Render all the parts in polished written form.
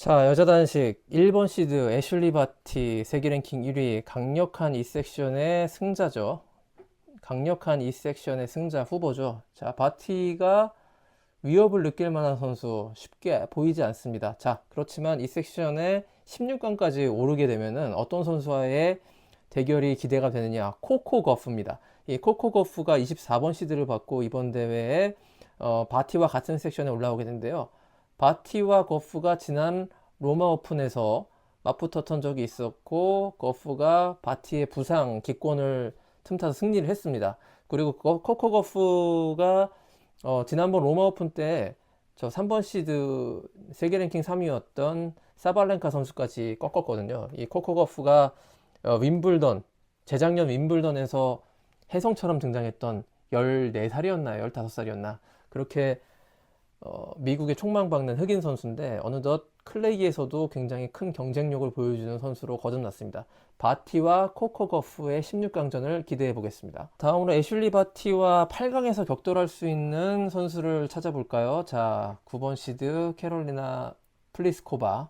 자, 여자 단식 1번 시드 애슐리 바티 세계 랭킹 1위 강력한 이 섹션의 승자죠. 강력한 이 섹션의 승자 후보죠. 자, 바티가 위협을 느낄 만한 선수 쉽게 보이지 않습니다. 자, 그렇지만 이 섹션에 16강까지 오르게 되면은 어떤 선수와의 대결이 기대가 되느냐? 코코 거프입니다. 이 코코 거프가 24번 시드를 받고 이번 대회에 바티와 같은 섹션에 올라오게 되는데요. 바티와 거프가 지난 로마 오픈에서 맞붙었던 적이 있었고, 거프가 바티의 부상 기권을 틈타서 승리를 했습니다. 그리고 코코 거프가 지난번 로마 오픈 때 저 3번 시드 세계 랭킹 3위였던 사발렌카 선수까지 꺾었거든요. 이 코코 거프가 윈블던, 재작년 윈블던에서 혜성처럼 등장했던 14살이었나 15살이었나 그렇게 미국의 촉망받는 흑인 선수인데 어느덧 클레이에서도 굉장히 큰 경쟁력을 보여주는 선수로 거듭났습니다. 바티와 코코 거프의 16강전을 기대해 보겠습니다. 다음으로 애슐리 바티와 8강에서 격돌할 수 있는 선수를 찾아볼까요? 자, 9번 시드 캐롤리나 플리스코바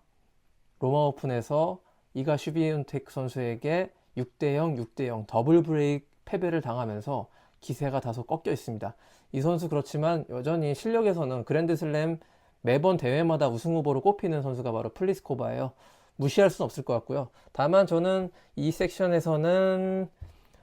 로마 오픈에서 이가 슈비온테크 선수에게 6대0, 6대0 더블 브레이크 패배를 당하면서 기세가 다소 꺾여 있습니다. 이 선수 그렇지만 여전히 실력에서는 그랜드슬램 매번 대회마다 우승 후보로 꼽히는 선수가 바로 플리스코바예요. 무시할 수는 없을 것 같고요. 다만 저는 이 섹션에서는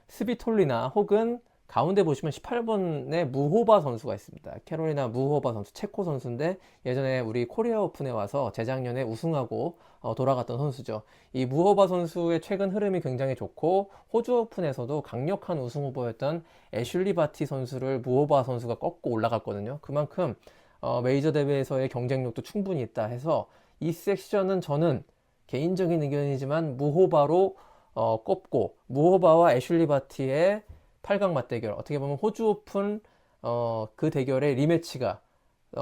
스비톨리나 혹은 가운데 보시면 18번에 무호바 선수가 있습니다. 캐롤리나 무호바 선수, 체코 선수인데 예전에 우리 코리아 오픈에 와서 재작년에 우승하고 돌아갔던 선수죠. 이 무호바 선수의 최근 흐름이 굉장히 좋고 호주 오픈에서도 강력한 우승 후보였던 애슐리 바티 선수를 무호바 선수가 꺾고 올라갔거든요. 그만큼 메이저 대회에서의 경쟁력도 충분히 있다 해서 이 섹션은 저는 개인적인 의견이지만 무호바로 꼽고 무호바와 애슐리 바티의 8강 맞대결 어떻게 보면 호주 오픈 그 대결의 리매치가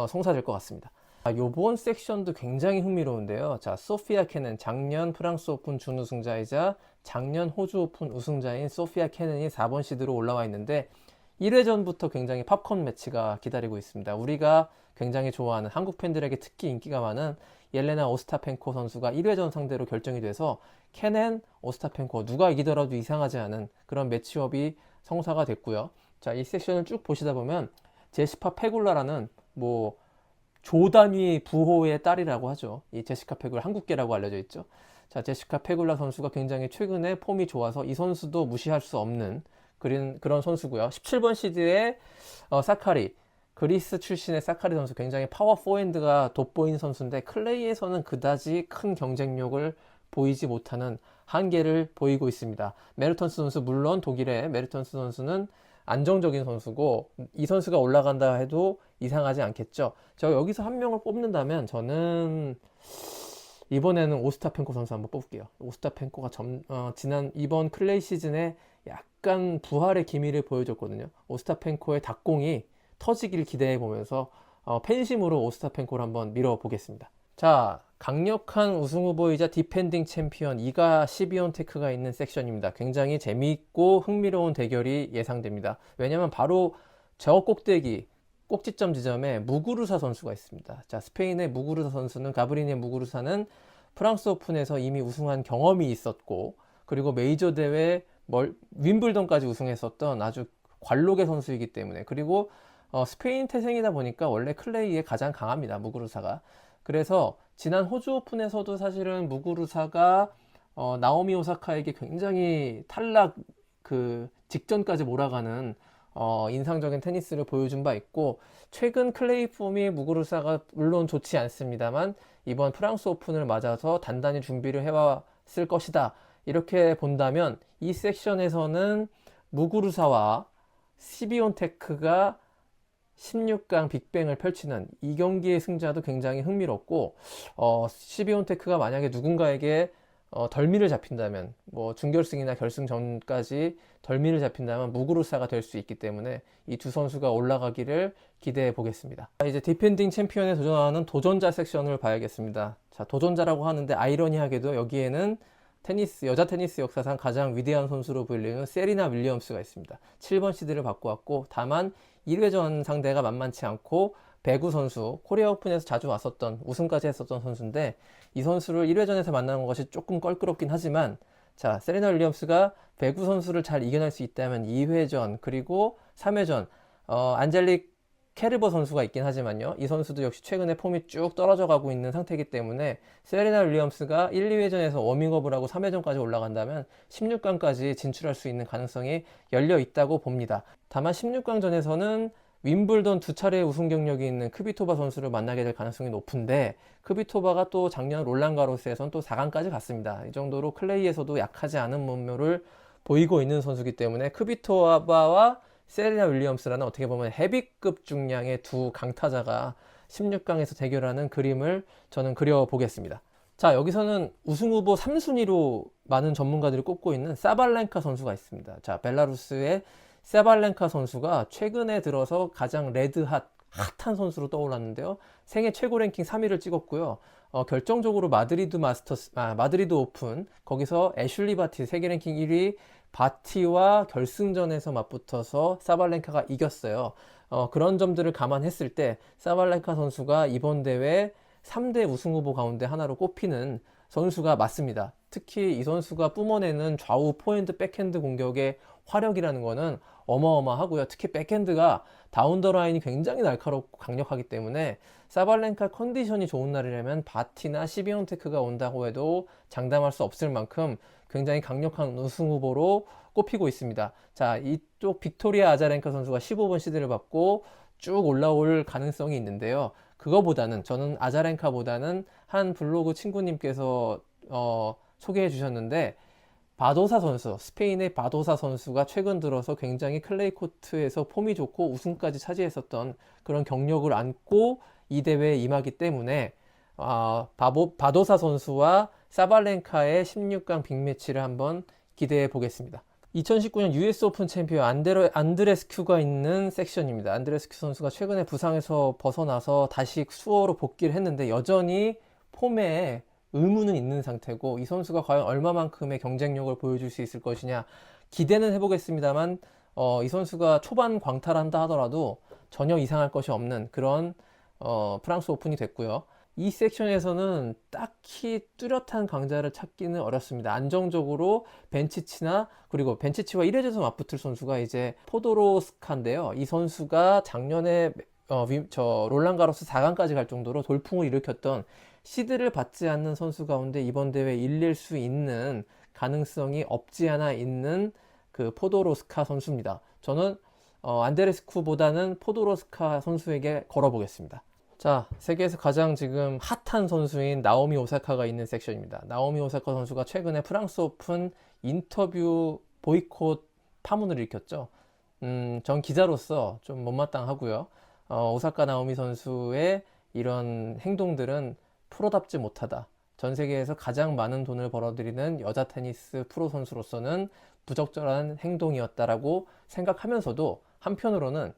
성사될 것 같습니다. 요번 섹션도 굉장히 흥미로운데요. 자, 소피아 케넨 작년 프랑스 오픈 준우승자이자 작년 호주 오픈 우승자인 소피아 케넨이 4번 시드로 올라와 있는데 1회전부터 굉장히 팝콘 매치가 기다리고 있습니다. 우리가 굉장히 좋아하는 한국 팬들에게 특히 인기가 많은 옐레나 오스타펜코 선수가 1회전 상대로 결정이 돼서 케넨, 오스타펜코 누가 이기더라도 이상하지 않은 그런 매치업이 성사가 됐고요. 자, 이 섹션을 쭉 보시다 보면 제시카 페굴라라는 뭐 조단위 부호의 딸이라고 하죠. 이 제시카 페굴라 한국계라고 알려져 있죠. 자, 제시카 페굴라 선수가 굉장히 최근에 폼이 좋아서 이 선수도 무시할 수 없는 그런 선수고요. 17번 시드의 사카리 그리스 출신의 사카리 선수 굉장히 파워 포핸드가 돋보인 선수인데 클레이에서는 그다지 큰 경쟁력을 보이지 못하는 한계를 보이고 있습니다. 메르턴스 선수 물론 독일의 메르턴스 선수는 안정적인 선수고 이 선수가 올라간다 해도 이상하지 않겠죠. 저 여기서 한 명을 뽑는다면 저는 이번에는 오스타펜코 선수 한번 뽑을게요. 오스타펜코가 지난 이번 클레이 시즌에 약간 부활의 기미를 보여줬거든요. 오스타펜코의 닭공이 터지길 기대해 보면서 팬심으로 오스타펜코를 한번 밀어보겠습니다. 자, 강력한 우승 후보이자 디펜딩 챔피언 이가 시비온테크가 있는 섹션입니다. 굉장히 재미있고 흥미로운 대결이 예상됩니다. 왜냐하면 바로 저 꼭지점 지점에 무구루사 선수가 있습니다. 자, 스페인의 무구루사 선수는 가브리니의 무구루사는 프랑스 오픈에서 이미 우승한 경험이 있었고 그리고 메이저 대회 윈블던까지 우승했었던 아주 관록의 선수이기 때문에 그리고 스페인 태생이다 보니까 원래 클레이에 가장 강합니다. 무구루사가. 그래서 지난 호주 오픈에서도 사실은 무구루사가 나오미 오사카에게 굉장히 탈락 그 직전까지 몰아가는 인상적인 테니스를 보여준 바 있고 최근 클레이 폼이 무구루사가 물론 좋지 않습니다만 이번 프랑스 오픈을 맞아서 단단히 준비를 해왔을 것이다. 이렇게 본다면 이 섹션에서는 무구루사와 시비온테크가 16강 빅뱅을 펼치는 이 경기의 승자도 굉장히 흥미롭고 시비온테크가 만약에 누군가에게 덜미를 잡힌다면 뭐 준결승이나 결승 전까지 덜미를 잡힌다면 무구루사가 될 수 있기 때문에 이 두 선수가 올라가기를 기대해 보겠습니다. 이제 디펜딩 챔피언에 도전하는 도전자 섹션을 봐야겠습니다. 자, 도전자라고 하는데 아이러니하게도 여기에는 여자 테니스 역사상 가장 위대한 선수로 불리는 세리나 윌리엄스가 있습니다. 7번 시드를 받고 왔고 다만 1회전 상대가 만만치 않고 배구 선수, 코리아 오픈에서 자주 왔었던, 우승까지 했었던 선수인데, 이 선수를 1회전에서 만나는 것이 조금 껄끄럽긴 하지만, 자, 세레나 윌리엄스가 배구 선수를 잘 이겨낼 수 있다면 2회전, 그리고 3회전, 안젤릭 캐르버 선수가 있긴 하지만요. 이 선수도 역시 최근에 폼이 쭉 떨어져 가고 있는 상태이기 때문에 세레나 윌리엄스가 1, 2회전에서 워밍업을 하고 3회전까지 올라간다면 16강까지 진출할 수 있는 가능성이 열려 있다고 봅니다. 다만 16강전에서는 윈블던 두 차례 우승 경력이 있는 크비토바 선수를 만나게 될 가능성이 높은데, 크비토바가 또 작년 롤랑가로스에선 또 4강까지 갔습니다. 이 정도로 클레이에서도 약하지 않은 몸매를 보이고 있는 선수이기 때문에 크비토바와 세레나 윌리엄스라는 어떻게 보면 헤비급 중량의 두 강타자가 16강에서 대결하는 그림을 저는 그려보겠습니다. 자, 여기서는 우승 후보 3순위로 많은 전문가들이 꼽고 있는 사발렌카 선수가 있습니다. 자, 벨라루스의 사발렌카 선수가 최근에 들어서 가장 핫한 선수로 떠올랐는데요. 생애 최고 랭킹 3위를 찍었고요. 결정적으로 마드리드 오픈, 거기서 애슐리 바티 세계 랭킹 1위 바티와 결승전에서 맞붙어서 사발렌카가 이겼어요. 그런 점들을 감안했을 때 사발렌카 선수가 이번 대회 3대 우승 후보 가운데 하나로 꼽히는 선수가 맞습니다. 특히 이 선수가 뿜어내는 좌우 포핸드 백핸드 공격의 화력이라는 거는 어마어마하고요. 특히 백핸드가 다운 더 라인이 굉장히 날카롭고 강력하기 때문에 사발렌카 컨디션이 좋은 날이라면 바티나 시비온테크가 온다고 해도 장담할 수 없을 만큼 굉장히 강력한 우승 후보로 꼽히고 있습니다. 자, 이쪽 빅토리아 아자렌카 선수가 15번 시드를 받고 쭉 올라올 가능성이 있는데요. 그거보다는 저는 아자렌카보다는 한 블로그 친구님께서 소개해 주셨는데, 바도사 선수, 스페인의 바도사 선수가 최근 들어서 굉장히 클레이 코트에서 폼이 좋고 우승까지 차지했었던 그런 경력을 안고 이 대회에 임하기 때문에 바도사 선수와 사발렌카의 16강 빅매치를 한번 기대해 보겠습니다. 2019년 US 오픈 챔피언 안드레스큐가 있는 섹션입니다. 안드레스큐 선수가 최근에 부상에서 벗어나서 다시 수어로 복귀를 했는데 여전히 폼에 의문은 있는 상태고, 이 선수가 과연 얼마만큼의 경쟁력을 보여줄 수 있을 것이냐 기대는 해보겠습니다만, 이 선수가 초반 광탈한다 하더라도 전혀 이상할 것이 없는 그런 프랑스 오픈이 됐고요. 이 섹션에서는 딱히 뚜렷한 강자를 찾기는 어렵습니다. 안정적으로 벤치치나, 그리고 벤치치와 1회전에서 맞붙을 선수가 이제 포도로스카인데요. 이 선수가 작년에 롤랑가로스 4강까지 갈 정도로 돌풍을 일으켰던 시드를 받지 않는 선수 가운데 이번 대회 일릴 수 있는 가능성이 없지 않아 있는 그 포도로스카 선수입니다. 저는 안드레스쿠보다는 포도로스카 선수에게 걸어보겠습니다. 자, 세계에서 가장 지금 핫한 선수인 나오미 오사카가 있는 섹션입니다. 나오미 오사카 선수가 최근에 프랑스 오픈 인터뷰 보이콧 파문을 일으켰죠. 전 기자로서 좀 못마땅하고요. 오사카 나오미 선수의 이런 행동들은 프로답지 못하다. 전 세계에서 가장 많은 돈을 벌어들이는 여자 테니스 프로 선수로서는 부적절한 행동이었다라고 생각하면서도, 한편으로는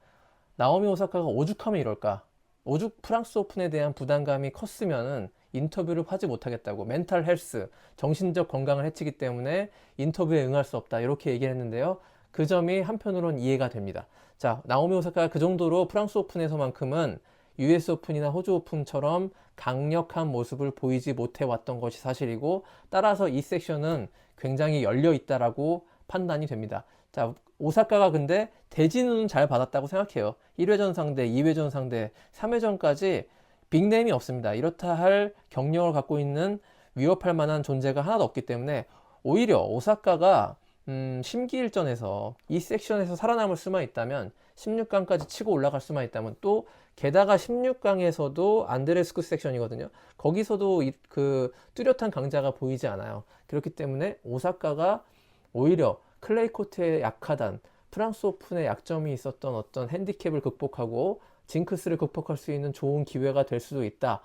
나오미 오사카가 오죽하면 이럴까? 오죽 프랑스 오픈에 대한 부담감이 컸으면은 인터뷰를 하지 못하겠다고, 멘탈 헬스, 정신적 건강을 해치기 때문에 인터뷰에 응할 수 없다, 이렇게 얘기를 했는데요. 그 점이 한편으로는 이해가 됩니다. 자, 나오미 오사카가 그 정도로 프랑스 오픈에서만큼은 US 오픈이나 호주 오픈처럼 강력한 모습을 보이지 못해 왔던 것이 사실이고, 따라서 이 섹션은 굉장히 열려 있다라고 판단이 됩니다. 자, 오사카가 근데 대진은 잘 받았다고 생각해요. 1회전 상대, 2회전 상대, 3회전까지 빅네임이 없습니다. 이렇다 할 경력을 갖고 있는 위협할 만한 존재가 하나도 없기 때문에 오히려 오사카가 심기일전에서 이 섹션에서 살아남을 수만 있다면, 16강까지 치고 올라갈 수만 있다면, 또 게다가 16강에서도 안드레스쿠 섹션이거든요. 거기서도 그 뚜렷한 강자가 보이지 않아요. 그렇기 때문에 오사카가 오히려 클레이 코트에 약하단, 프랑스 오픈에 약점이 있었던 어떤 핸디캡을 극복하고 징크스를 극복할 수 있는 좋은 기회가 될 수도 있다.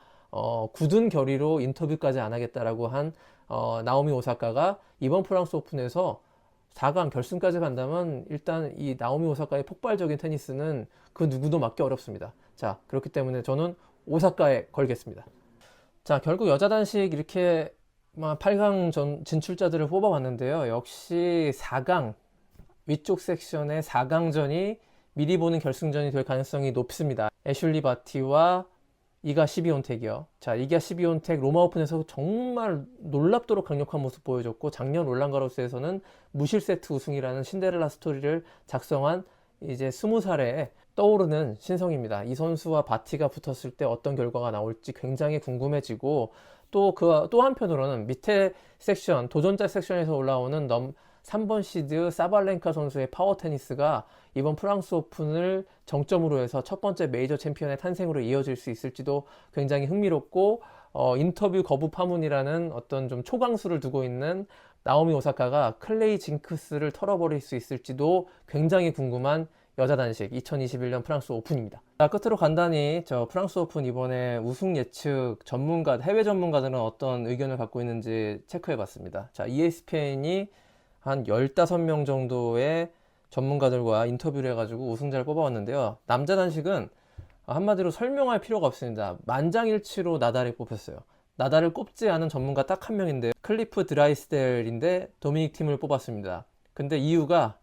굳은 결의로 인터뷰까지 안 하겠다라고 한 나오미 오사카가 이번 프랑스 오픈에서 4강 결승까지 간다면, 일단 이 나오미 오사카의 폭발적인 테니스는 그 누구도 막기 어렵습니다. 자, 그렇기 때문에 저는 오사카에 걸겠습니다. 자, 결국 여자 단식 이렇게 8강 진출자들을 뽑아봤는데요. 역시 4강, 위쪽 섹션의 4강전이 미리 보는 결승전이 될 가능성이 높습니다. 애슐리 바티와 이가 시비온텍이요. 자, 이가 시비온텍 로마 오픈에서 정말 놀랍도록 강력한 모습 보여줬고, 작년 롤랑가로스에서는 무실세트 우승이라는 신데렐라 스토리를 작성한 이제 20살에 떠오르는 신성입니다. 이 선수와 바티가 붙었을 때 어떤 결과가 나올지 굉장히 궁금해지고, 또 한편으로는 밑에 섹션, 도전자 섹션에서 올라오는 3번 시드 사발렌카 선수의 파워 테니스가 이번 프랑스 오픈을 정점으로 해서 첫 번째 메이저 챔피언의 탄생으로 이어질 수 있을지도 굉장히 흥미롭고, 인터뷰 거부 파문이라는 어떤 좀 초강수를 두고 있는 나오미 오사카가 클레이 징크스를 털어버릴 수 있을지도 굉장히 궁금한 여자 단식 2021년 프랑스 오픈입니다. 자, 끝으로 간단히 저 프랑스 오픈 이번에 우승 예측 전문가, 해외 전문가들은 어떤 의견을 갖고 있는지 체크해 봤습니다. 자, ESPN이 한 15명 정도의 전문가들과 인터뷰를 해가지고 우승자를 뽑아왔는데요. 남자 단식은 한마디로 설명할 필요가 없습니다. 만장일치로 나달을 뽑혔어요. 나달을 꼽지 않은 전문가 딱 한 명인데 클리프 드라이스델인데 도미닉 팀을 뽑았습니다. 근데 이유가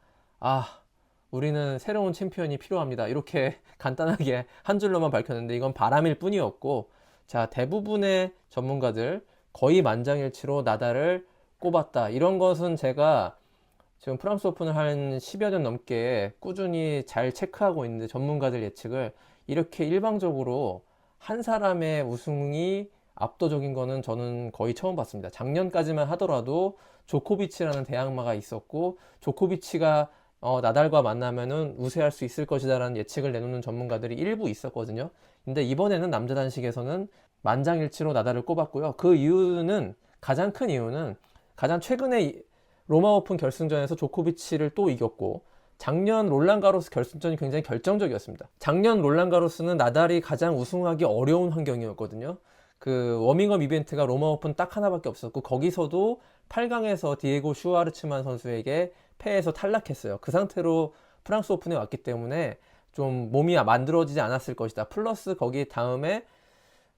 우리는 새로운 챔피언이 필요합니다. 이렇게 간단하게 한 줄로만 밝혔는데 이건 바람일 뿐이었고, 자, 대부분의 전문가들 거의 만장일치로 나달을 꼽았다. 이런 것은 제가 지금 프랑스 오픈을 한 10여 년 넘게 꾸준히 잘 체크하고 있는데, 전문가들 예측을 이렇게 일방적으로 한 사람의 우승이 압도적인 거는 저는 거의 처음 봤습니다. 작년까지만 하더라도 조코비치라는 대항마가 있었고, 조코비치가 나달과 만나면은 우세할 수 있을 것이다라는 예측을 내놓는 전문가들이 일부 있었거든요. 근데 이번에는 남자 단식에서는 만장일치로 나달을 꼽았고요. 그 이유는, 가장 큰 이유는 가장 최근에 로마 오픈 결승전에서 조코비치를 또 이겼고, 작년 롤랑가로스 결승전이 굉장히 결정적이었습니다. 작년 롤랑가로스는 나달이 가장 우승하기 어려운 환경이었거든요. 그 워밍업 이벤트가 로마 오픈 딱 하나밖에 없었고, 거기서도 8강에서 디에고 슈아르츠만 선수에게 패해서 탈락했어요. 그 상태로 프랑스 오픈에 왔기 때문에 좀 몸이 만들어지지 않았을 것이다. 플러스 거기 다음에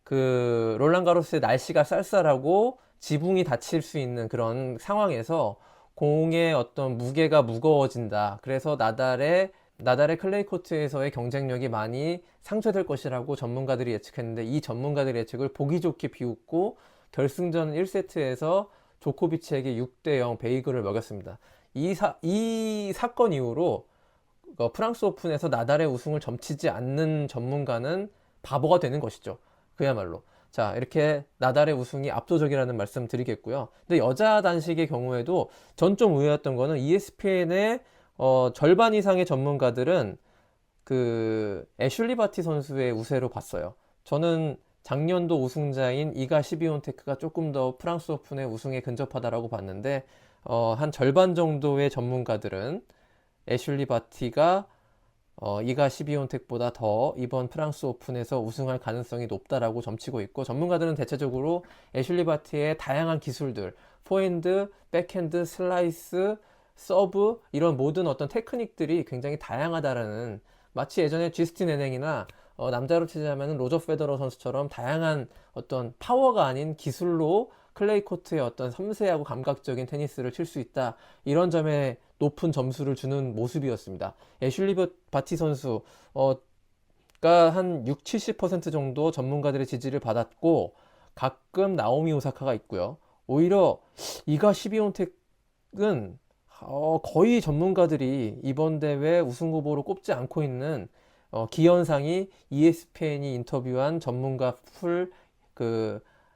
그 롤랑가로스의 날씨가 쌀쌀하고 지붕이 닫힐 수 있는 그런 상황에서 공의 어떤 무게가 무거워진다. 그래서 나달의 클레이 코트에서의 경쟁력이 많이 상쇄될 것이라고 전문가들이 예측했는데, 이 전문가들의 예측을 보기 좋게 비웃고 결승전 1세트에서 조코비치에게 6대0 베이글을 먹였습니다. 이 사건 이후로 프랑스 오픈에서 나달의 우승을 점치지 않는 전문가는 바보가 되는 것이죠. 그야말로. 자, 이렇게 나달의 우승이 압도적이라는 말씀 드리겠고요. 근데 여자 단식의 경우에도 전 좀 의외였던 거는 ESPN의 절반 이상의 전문가들은 그 애슐리 바티 선수의 우세로 봤어요. 저는 작년도 우승자인 이가 시비온테크가 조금 더 프랑스 오픈의 우승에 근접하다라고 봤는데, 한 절반 정도의 전문가들은 애슐리 바티가 이가 시비온텍보다 더 이번 프랑스 오픈에서 우승할 가능성이 높다라고 점치고 있고, 전문가들은 대체적으로 애슐리 바티의 다양한 기술들, 포핸드, 백핸드, 슬라이스, 서브, 이런 모든 어떤 테크닉들이 굉장히 다양하다라는, 마치 예전에 쥐스틴 에냉이나 남자로 치자면 로저 페더러 선수처럼 다양한 어떤 파워가 아닌 기술로 클레이 코트의 어떤 섬세하고 감각적인 테니스를 칠 수 있다. 이런 점에 높은 점수를 주는 모습이었습니다. 애슐리 바티 선수가 한 60-70% 정도 전문가들의 지지를 받았고, 가끔 나오미 오사카가 있고요. 오히려 이가 시비온텍은 거의 전문가들이 이번 대회 우승 후보로 꼽지 않고 있는 기현상이 ESPN이 인터뷰한 전문가 풀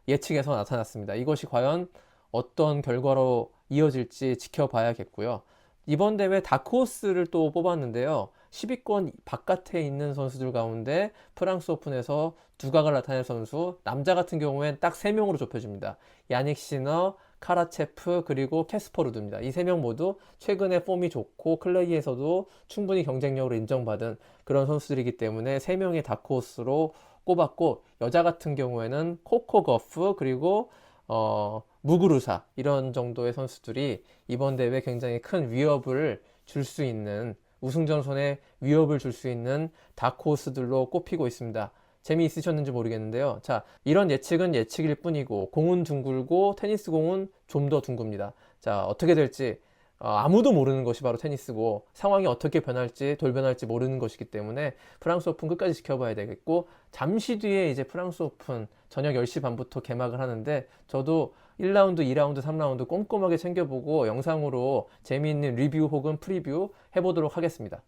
예측에서 나타났습니다. 이것이 과연 어떤 결과로 이어질지 지켜봐야겠고요. 이번 대회 다크호스를 또 뽑았는데요. 10위권 바깥에 있는 선수들 가운데 프랑스 오픈에서 두각을 나타낼 선수, 남자 같은 경우엔 딱 3명으로 좁혀집니다. 야닉 시너, 카라체프, 그리고 캐스퍼루드입니다. 이 3명 모두 최근에 폼이 좋고 클레이에서도 충분히 경쟁력으로 인정받은 그런 선수들이기 때문에 3명의 다크호스로 꼽았고, 여자 같은 경우에는 코코 거프, 그리고 무구루사, 이런 정도의 선수들이 이번 대회에 굉장히 큰 위협을 줄 수 있는, 우승 전선에 위협을 줄 수 있는 다크호스들로 꼽히고 있습니다. 재미있으셨는지 모르겠는데요. 자, 이런 예측은 예측일 뿐이고, 공은 둥글고 테니스 공은 좀 더 둥글입니다. 자, 어떻게 될지 아무도 모르는 것이 바로 테니스고 상황이 어떻게 변할지 돌변할지 모르는 것이기 때문에 프랑스 오픈 끝까지 지켜봐야 되겠고 잠시 뒤에 이제 프랑스 오픈 저녁 10시 반부터 개막을 하는데 저도 1라운드, 2라운드, 3라운드 꼼꼼하게 챙겨보고 영상으로 재미있는 리뷰 혹은 프리뷰 해보도록 하겠습니다.